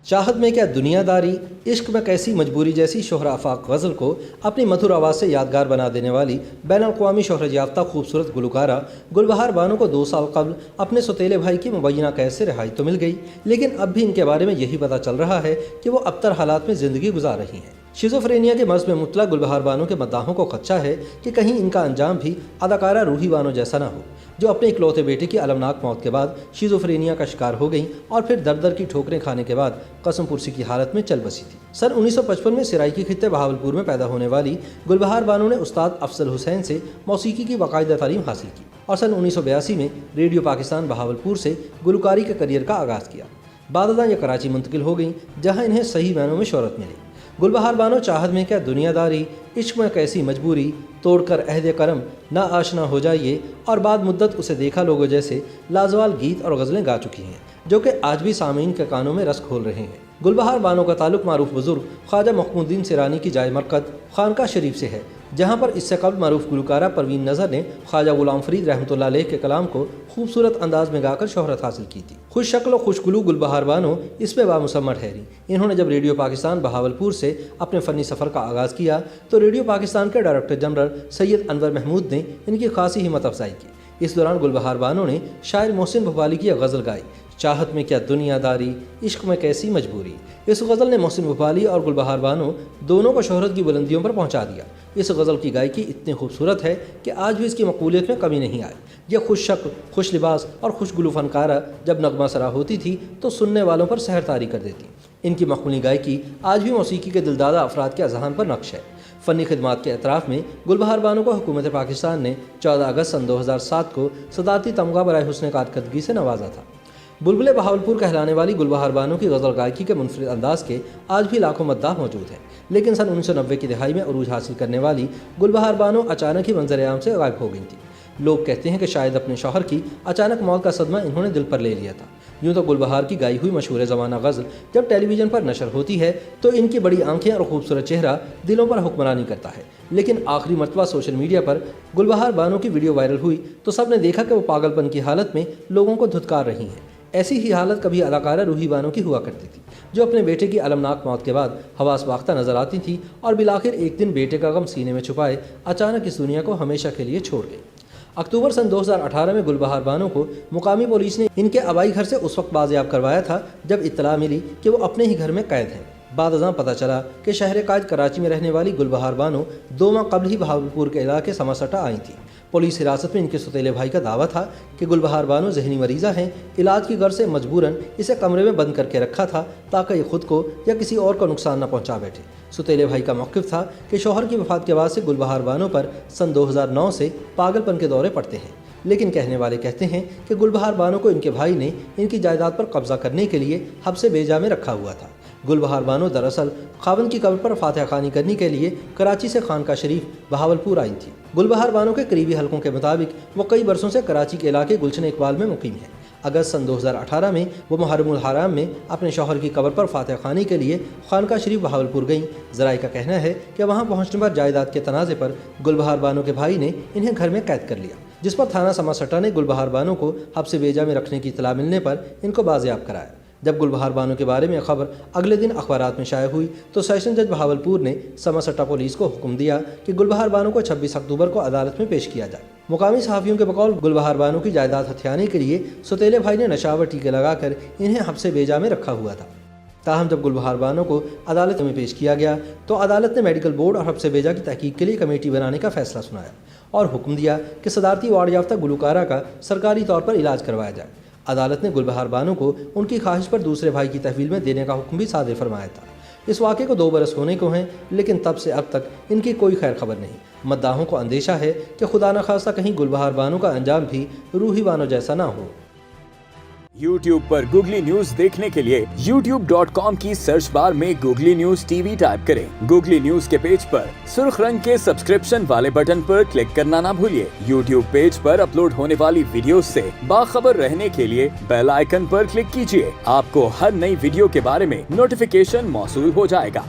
चाहत में क्या दुनियादारी, इश्क में कैसी मजबूरी जैसी शोहरा आफाक गज़ल को अपनी मधुर आवाज़ से यादगार बना देने वाली बैन अल-अक़वामी शोहरत याफ्ता खूबसूरत गुलकारा गुलबहार बानो को 2 साल कबल अपने सौतेले भाई की मुबैना कैद से रिहाई तो मिल गई, लेकिन अब भी इनके बारे में यही पता चल रहा है कि वो अबतर हालात में ज़िंदगी गुजार रही हैं। शिज़ोफ्रेनिया के मर्ज़ में मुब्तला गुलबहार बानो के मद्दाहों को खदशा है कि कहीं इनका अंजाम भी अदाकारा रूही बानो जैसा ना हो, जो अपने इकलौते बेटे की अलमनाक मौत के बाद शिज़ोफ्रेनिया का शिकार हो गई और फिर दर दर की ठोकरें खाने के बाद कसम पुरसी की हालत में चल बसी थी। सन 1955 में सराइकी खित्ते बहावलपुर में पैदा होने वाली गुलबहार बानो ने उस्ताद अफजल हुसैन से मौसीकी की बाकायदा तालीम हासिल की और सन 1982 में रेडियो पाकिस्तान बहावलपुर से गुलकारी के करियर का आगाज़ किया। बादशाह ये कराची मुंतकिल हो गई, जहाँ इन्हें सही मायनों में शोहरत मिली। गुलबहार बानो चाहत में क्या दुनियादारी, इश्क में कैसी मजबूरी, तोड़कर अहद करम ना आशना हो जाइए और बाद मुद्दत उसे देखा लोगों जैसे लाजवाल गीत और गज़लें गा चुकी हैं, जो कि आज भी सामीन के कानों में रस खोल रहे हैं। गुलबहार बानो का ताल्लुक़ मारूफ बुज़ुर्ग ख्वाजा महमूद्दीन सिरानी की जाए मरकत खानका शरीफ से है, जहाँ पर इससे कबल मारूफ गुलकारा परवीन नज़र ने ख्वाजा गुलाम फरीद रहमतुल्लाह अलैह के कलाम को खूबसूरत अंदाज में गाकर शोहरत हासिल की थी। खुश शक्ल और खुशगुलू गुलबहार बानो इसमें बामुसम्मत ठहरी। इन्होंने जब रेडियो पाकिस्तान बहावलपुर से अपने फ़नी सफ़र का आगाज़ किया तो रेडियो पाकिस्तान के डायरेक्टर जनरल सैयद अनवर महमूद ने इनकी खासी हिम्मत अफजाई की। इस दौरान गुलबहार बानो ने शायर मोहसिन भोपाली की गज़ल गाई, चाहत में क्या दुनियादारी, इश्क में कैसी मजबूरी। इस गज़ल ने मोहसिन भोपाली और गुलबहार बानो दोनों को शोहरत की बुलंदियों पर पहुंचा दिया। इस गज़ल की गायकी इतनी खूबसूरत है कि आज भी इसकी मकबूलियत में कमी नहीं आई। यह खुश शक्ल, खुश लिबास और खुशगुलू फनकारा जब नगमा सरा होती थी तो सुनने वालों पर सहर तारी कर देती। इनकी मखमूली गायकी आज भी मौसीकी के दिलदादा अफराद के अज़हान पर नक्श है। फ़नी खिदमात के एतराफ़ में गुलबहार बानो को हुकूमत पाकिस्तान ने 14 अगस्त सन 2007 को सदारती तमगा बराए हुस्न कारकर्दगी से नवाजा था। बुलबुल बहावलपुर कहलाने वाली गुलबहार बानो की गज़ल गायकी के मुनफरिद अंदाज के आज भी लाखों मद्दाह मौजूद हैं, लेकिन सन 1990 की दहाई में अरूज हासिल करने वाली गुलबहार बानो अचानक ही मंजर आम से गायब हो गई थी। लोग कहते हैं कि शायद अपने शौहर की अचानक मौत का सदमा इन्होंने दिल पर ले लिया था। यूँ तो गुलबहार की गाई हुई मशहूर ज़माना गज़ल जब टेलीविज़न पर नशर होती है तो इनकी बड़ी आंखें और खूबसूरत चेहरा दिलों पर हुक्मरानी करता है, लेकिन आखिरी मरतबा सोशल मीडिया पर गुलबहार बानो की वीडियो वायरल हुई तो सब ने देखा कि वो पागलपन की हालत में लोगों को धुतकार रही हैं। ऐसी ही हालत कभी अदाकारा रूही बानो की हुआ करती थी, जो अपने बेटे की अलमनाक मौत के बाद हवास बाख्ता नजर आती थी और बिलाखिर एक दिन बेटे का गम सीने में छुपाए अचानक इस दुनिया को हमेशा के लिए छोड़ गई। अक्टूबर सन 2018 में गुलबहार बानो को मुकामी पुलिस ने इनके आबाई घर से उस वक्त बाजियाब करवाया था जब इत्तला मिली कि वो अपने ही घर में कैद हैं। बाद अज़ां पता चला कि शहर कायद कराची में रहने वाली गुलबहार बानो 2 माह कबल ही बहावलपुर के इलाके समरसटा आई थी। पुलिस हिरासत में इनके सौतेले भाई का दावा था कि गुलबहार बानो जहनी मरीज़ा हैं, इलाज की गर्ज से मजबूरन इसे कमरे में बंद करके रखा था ताकि ये खुद को या किसी और को नुकसान न पहुंचा बैठे। सौतेले भाई का मौक़िफ़ था कि शौहर की वफ़ात के बाद से गुलबहार बानो पर सन 2009 से पागलपन के दौरे पड़ते हैं, लेकिन कहने वाले कहते हैं कि गुलबहार बानो को इनके भाई ने इनकी जायदाद पर कब्जा करने के लिए हब्से बेजा में रखा हुआ था। गुलबहार बानो दरअसल खावन की कब्र पर फातिहा खानी करने के लिए कराची से खानका शरीफ बहावलपुर आई थी। गुलबहार बानो के करीबी हलकों के मुताबिक वो कई बरसों से कराची के इलाके गुलशन इकबाल में मुकीम है। अगस्त सन 2018 में वो मुहर्रमुल हराम में अपने शौहर की कब्र पर फातिहा खानी के लिए खानका शरीफ बहावलपुर गईं। ज़राए का कहना है कि वहाँ पहुँचने पर जायदाद के तनाज़े पर गुलबहार बानो के भाई ने इन्हें घर में कैद कर लिया, जिस पर थाना समरसटा ने गुलबहार बानो को हब्से बेजा में रखने की इत्तला मिलने पर इनको बाजियाब कराया। जब गुलबहार बानो के बारे में खबर अगले दिन अखबारात में शाया हुई तो सेशन जज बहावलपुर ने समरसटा पुलिस को हुक्म दिया कि गुलबहार बानो को 26 अक्टूबर को अदालत में पेश किया जाए। मुकामी सहाफ़ियों के बकौल गुलबहार बानो की जायदाद हथियाने के लिए सौतेले भाई ने नशावर टीके लगाकर इन्हें हब्से बेजा में रखा हुआ था। ताहम जब गुलबहार बानो को अदालत में पेश किया गया तो अदालत ने मेडिकल बोर्ड और हब्से बेजा की तहकीक के लिए कमेटी बनाने का फैसला सुनाया और हुक्म दिया कि सदारती वार्ड याफ्ता गुलकारा का सरकारी तौर पर इलाज करवाया जाए। अदालत ने गुलबहार बानो को उनकी ख्वाहिश पर दूसरे भाई की तहवील में देने का हुक्म भी सादे फरमाया था। इस वाक़े को 2 बरस होने को हैं, लेकिन तब से अब तक इनकी कोई खैर खबर नहीं। मद्दाहों को अंदेशा है कि खुदा न खास्ता कहीं गुलबहार बानो का अंजाम भी रूही बानो जैसा ना हो। YouTube पर गूगली न्यूज देखने के लिए youtube.com की सर्च बार में गूगली न्यूज टीवी टाइप करें। गूगली न्यूज के पेज पर सुर्ख रंग के सब्सक्रिप्शन वाले बटन पर क्लिक करना ना भूलिए। YouTube पेज पर अपलोड होने वाली वीडियोस से बाखबर रहने के लिए बेल आइकन पर क्लिक कीजिए। आपको हर नई वीडियो के बारे में नोटिफिकेशन मौसूल हो जाएगा।